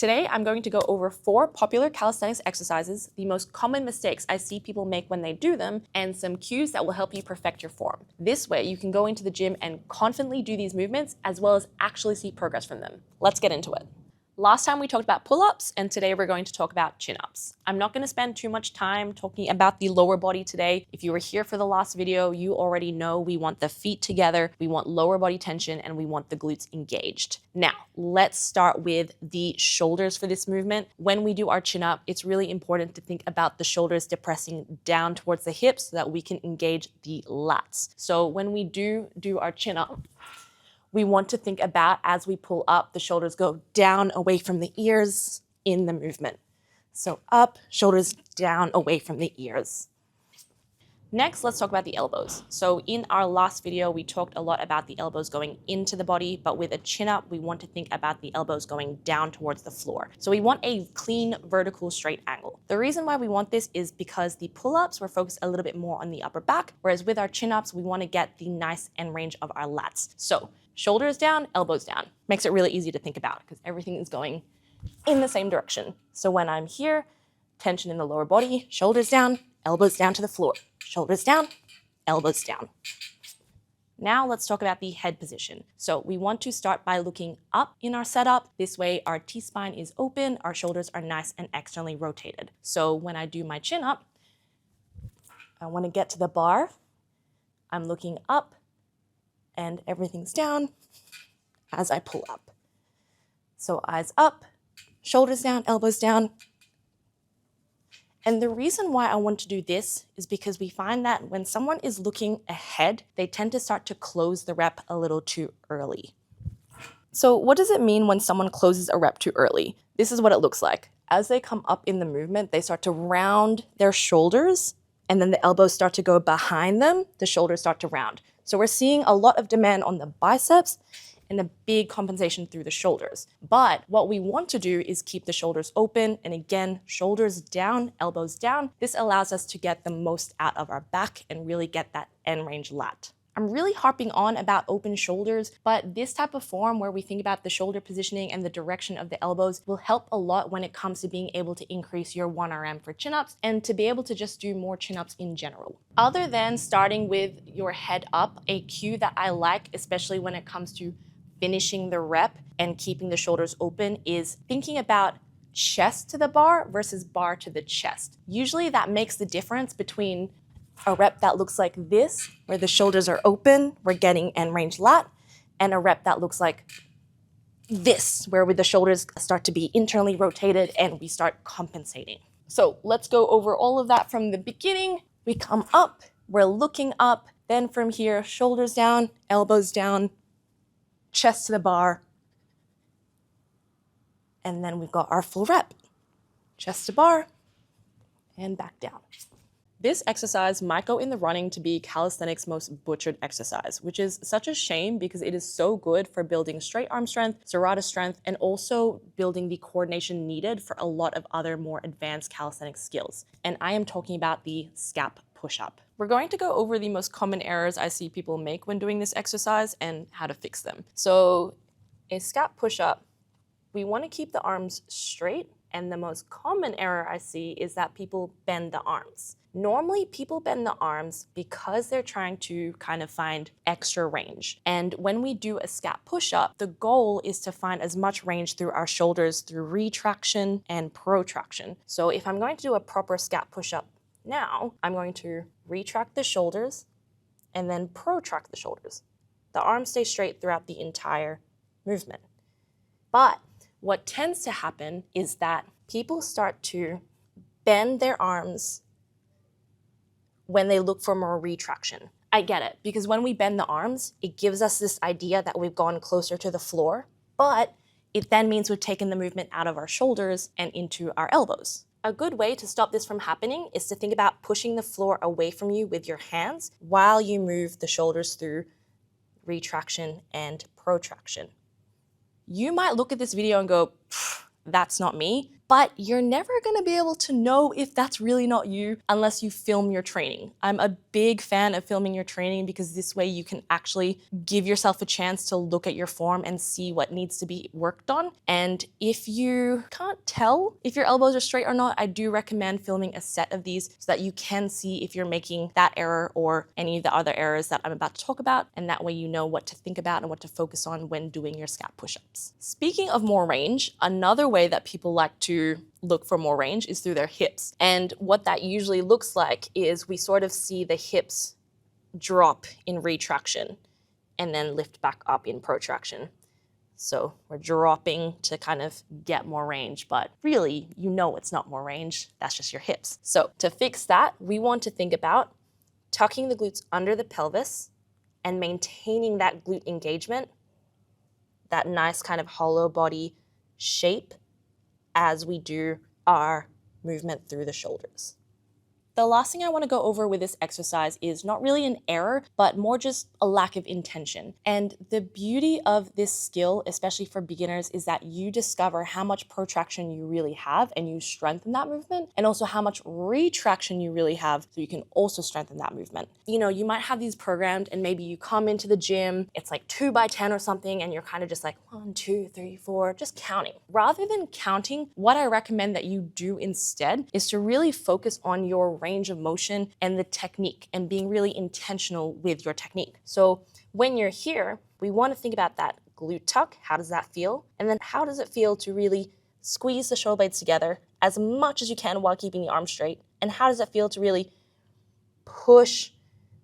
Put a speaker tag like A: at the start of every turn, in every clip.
A: Today, I'm going to go over 4 popular calisthenics exercises, the most common mistakes I see people make when they do them, and some cues that will help you perfect your form. This way, you can go into the gym and confidently do these movements as well as actually see progress from them. Let's get into it. Last time we talked about pull-ups, and today we're going to talk about chin-ups. I'm not going to spend too much time talking about the lower body today. If you were here for the last video, you already know we want the feet together, we want lower body tension, and we want the glutes engaged. Now, let's start with the shoulders for this movement. When we do our chin-up, it's really important to think about the shoulders depressing down towards the hips so that we can engage the lats. So when we do our chin-up, we want to think about, as we pull up, the shoulders go down away from the ears in the movement. So up, shoulders down away from the ears. Next, let's talk about the elbows. So in our last video, we talked a lot about the elbows going into the body, but with a chin up, we want to think about the elbows going down towards the floor. So we want a clean, vertical, straight angle. The reason why we want this is because the pull-ups, we're focused a little bit more on the upper back, whereas with our chin ups, we want to get the nice end range of our lats. So shoulders down, elbows down. Makes it really easy to think about because everything is going in the same direction. So when I'm here, tension in the lower body, shoulders down, elbows down to the floor. Shoulders down, elbows down. Now let's talk about the head position. So we want to start by looking up in our setup. This way our T-spine is open, our shoulders are nice and externally rotated. So when I do my chin up, I want to get to the bar. I'm looking up and everything's down as I pull up. So eyes up, shoulders down, elbows down. And the reason why I want to do this is because we find that when someone is looking ahead, they tend to start to close the rep a little too early. So what does it mean when someone closes a rep too early? This is what it looks like. As they come up in the movement, they start to round their shoulders, and then the elbows start to go behind them, the shoulders start to round. So we're seeing a lot of demand on the biceps and a big compensation through the shoulders. But what we want to do is keep the shoulders open, and again, shoulders down, elbows down. This allows us to get the most out of our back and really get that end range lat. I'm really harping on about open shoulders, but this type of form where we think about the shoulder positioning and the direction of the elbows will help a lot when it comes to being able to increase your 1RM for chin-ups and to be able to just do more chin-ups in general. Other than starting with your head up, a cue that I like, especially when it comes to finishing the rep and keeping the shoulders open, is thinking about chest to the bar versus bar to the chest. Usually that makes the difference between a rep that looks like this, where the shoulders are open, we're getting end range lat, and a rep that looks like this, where the shoulders start to be internally rotated and we start compensating. So let's go over all of that from the beginning. We come up, we're looking up, then from here, shoulders down, elbows down, chest to the bar, and then we've got our full rep. Chest to bar, and back down. This exercise might go in the running to be calisthenics' most butchered exercise, which is such a shame because it is so good for building straight arm strength, serrata strength, and also building the coordination needed for a lot of other more advanced calisthenics skills. And I am talking about the scap push-up. We're going to go over the most common errors I see people make when doing this exercise and how to fix them. So a scap push-up, we want to keep the arms straight, and the most common error I see is that people bend the arms. Normally, people bend the arms because they're trying to kind of find extra range. And when we do a scap push-up, the goal is to find as much range through our shoulders through retraction and protraction. So if I'm going to do a proper scap push-up now, I'm going to retract the shoulders and then protract the shoulders. The arms stay straight throughout the entire movement. But what tends to happen is that people start to bend their arms when they look for more retraction. I get it, because when we bend the arms, it gives us this idea that we've gone closer to the floor, but it then means we've taken the movement out of our shoulders and into our elbows. A good way to stop this from happening is to think about pushing the floor away from you with your hands while you move the shoulders through retraction and protraction. You might look at this video and go, that's not me, but you're never gonna be able to know if that's really not you unless you film your training. I'm a big fan of filming your training because this way you can actually give yourself a chance to look at your form and see what needs to be worked on. And if you can't tell if your elbows are straight or not, I do recommend filming a set of these so that you can see if you're making that error or any of the other errors that I'm about to talk about. And that way you know what to think about and what to focus on when doing your scap push-ups. Speaking of more range, another way that people like to look for more range is through their hips. And what that usually looks like is we sort of see the hips drop in retraction and then lift back up in protraction. So we're dropping to kind of get more range, but really, you know it's not more range, that's just your hips. So to fix that, we want to think about tucking the glutes under the pelvis and maintaining that glute engagement, that nice kind of hollow body shape as we do our movement through the shoulders. The last thing I want to go over with this exercise is not really an error, but more just a lack of intention. And the beauty of this skill, especially for beginners, is that you discover how much protraction you really have and you strengthen that movement, and also how much retraction you really have so you can also strengthen that movement. You know, you might have these programmed and maybe you come into the gym, it's like 2 by 10 or something, and you're kind of just like 1, 2, 3, 4, just counting. Rather than counting, what I recommend that you do instead is to really focus on your range of motion and the technique and being really intentional with your technique. So when you're here, we want to think about that glute tuck. How does that feel? And then how does it feel to really squeeze the shoulder blades together as much as you can while keeping the arms straight? And how does it feel to really push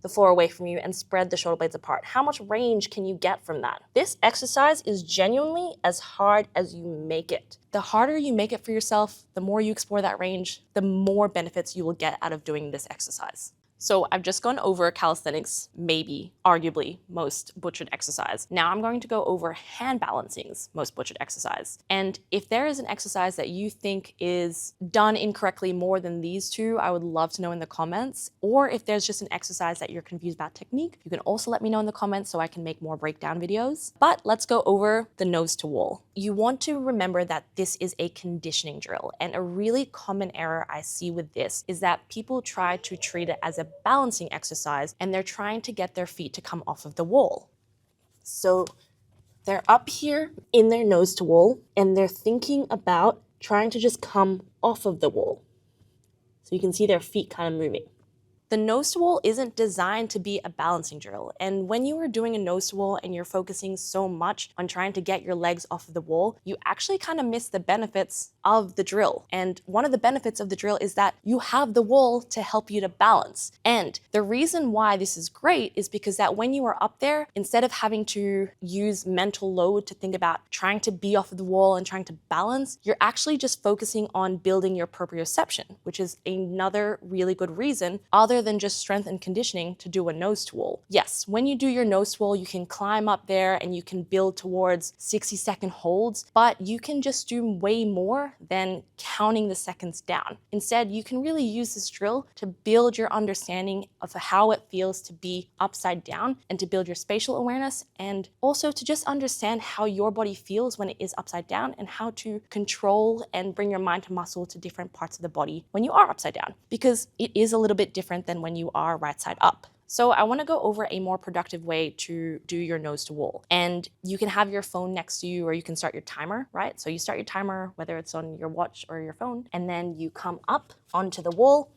A: the floor away from you and spread the shoulder blades apart? How much range can you get from that? This exercise is genuinely as hard as you make it. The harder you make it for yourself, the more you explore that range, the more benefits you will get out of doing this exercise. So I've just gone over calisthenics, maybe, arguably, most butchered exercise. Now I'm going to go over hand balancing's most butchered exercise. And if there is an exercise that you think is done incorrectly more than these two, I would love to know in the comments. Or if there's just an exercise that you're confused about technique, you can also let me know in the comments so I can make more breakdown videos. But let's go over the nose to wall. You want to remember that this is a conditioning drill. And a really common error I see with this is that people try to treat it as a balancing exercise and they're trying to get their feet to come off of the wall. So they're up here in their nose to wall and they're thinking about trying to just come off of the wall. So you can see their feet kind of moving. The nose to wall isn't designed to be a balancing drill. And when you are doing a nose to wall and you're focusing so much on trying to get your legs off of the wall, you actually kind of miss the benefits of the drill. And one of the benefits of the drill is that you have the wall to help you to balance. And the reason why this is great is because that when you are up there, instead of having to use mental load to think about trying to be off of the wall and trying to balance, you're actually just focusing on building your proprioception, which is another really good reason, other than just strength and conditioning, to do a nose to wall. Yes, when you do your nose to wall, you can climb up there and you can build towards 60-second holds, but you can just do way more than counting the seconds down. Instead, you can really use this drill to build your understanding of how it feels to be upside down and to build your spatial awareness, and also to just understand how your body feels when it is upside down and how to control and bring your mind to muscle to different parts of the body when you are upside down, because it is a little bit different than when you are right side up. So I want to go over a more productive way to do your nose to wall. And you can have your phone next to you or you can start your timer, right? So you start your timer, whether it's on your watch or your phone, and then you come up onto the wall.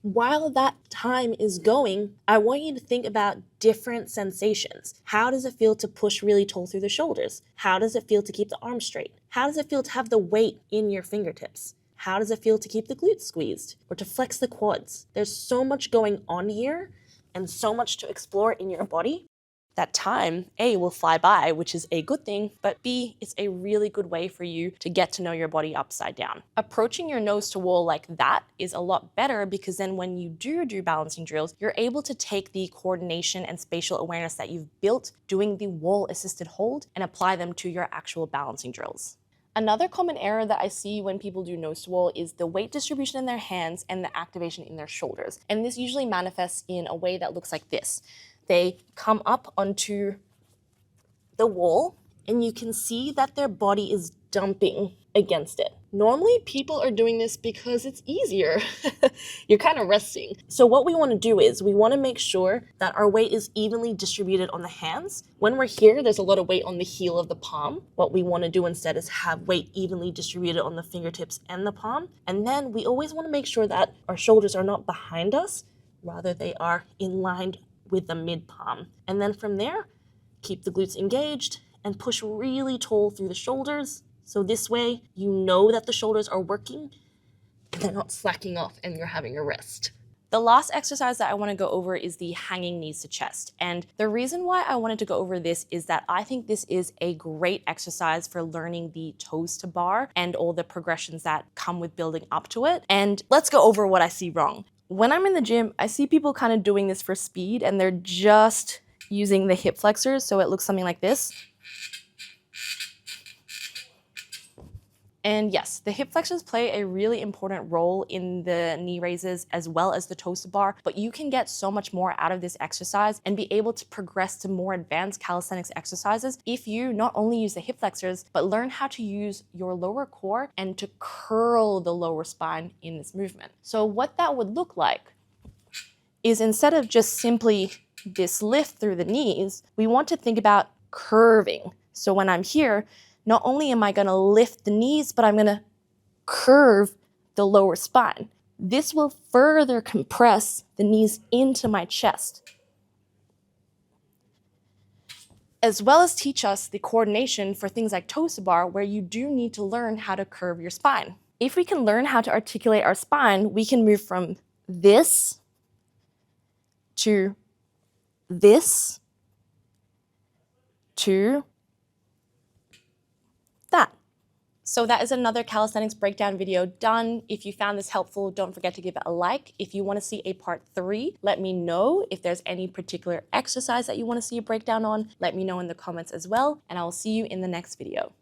A: While that time is going, I want you to think about different sensations. How does it feel to push really tall through the shoulders? How does it feel to keep the arms straight? How does it feel to have the weight in your fingertips? How does it feel to keep the glutes squeezed or to flex the quads? There's so much going on here and so much to explore in your body that time, A, will fly by, which is a good thing, but B, it's a really good way for you to get to know your body upside down. Approaching your nose to wall like that is a lot better because then when you do balancing drills, you're able to take the coordination and spatial awareness that you've built doing the wall assisted hold and apply them to your actual balancing drills. Another common error that I see when people do nose to wall is the weight distribution in their hands and the activation in their shoulders. And this usually manifests in a way that looks like this. They come up onto the wall and you can see that their body is
B: dumping against it. Normally, people are doing this because it's easier. You're kind of resting. So what we want to do is we want to make sure that our weight is evenly distributed on the hands. When we're here, there's a lot of weight on the heel of the palm. What we want to do instead is have weight evenly distributed on the fingertips and the palm. And then we always want to make sure that our shoulders are not behind us, rather they are in line with the mid palm. And then from there, keep the glutes engaged and push really tall through the shoulders. So this way, you know that the shoulders are working and they're not slacking off and you're having a rest.
A: The last exercise that I want to go over is the hanging knees to chest. And the reason why I wanted to go over this is that I think this is a great exercise for learning the toes to bar and all the progressions that come with building up to it. And let's go over what I see wrong. When I'm in the gym, I see people kind of doing this for speed and they're just using the hip flexors, so it looks something like this. And yes, the hip flexors play a really important role in the knee raises as well as the toes to bar, but you can get so much more out of this exercise and be able to progress to more advanced calisthenics exercises if you not only use the hip flexors, but learn how to use your lower core and to curl the lower spine in this movement. So what that would look like is instead of just simply this lift through the knees, we want to think about curving. So when I'm here, not only am I going to lift the knees, but I'm going to curve the lower spine. This will further compress the knees into my chest, as well as teach us the coordination for things like toes to bar, where you do need to learn how to curve your spine. If we can learn how to articulate our spine, we can move from this to this to that. So that is another calisthenics breakdown video done. If you found this helpful, don't forget to give it a like. If you want to see a part 3, let me know. If there's any particular exercise that you want to see a breakdown on, let me know in the comments as well, and I will see you in the next video.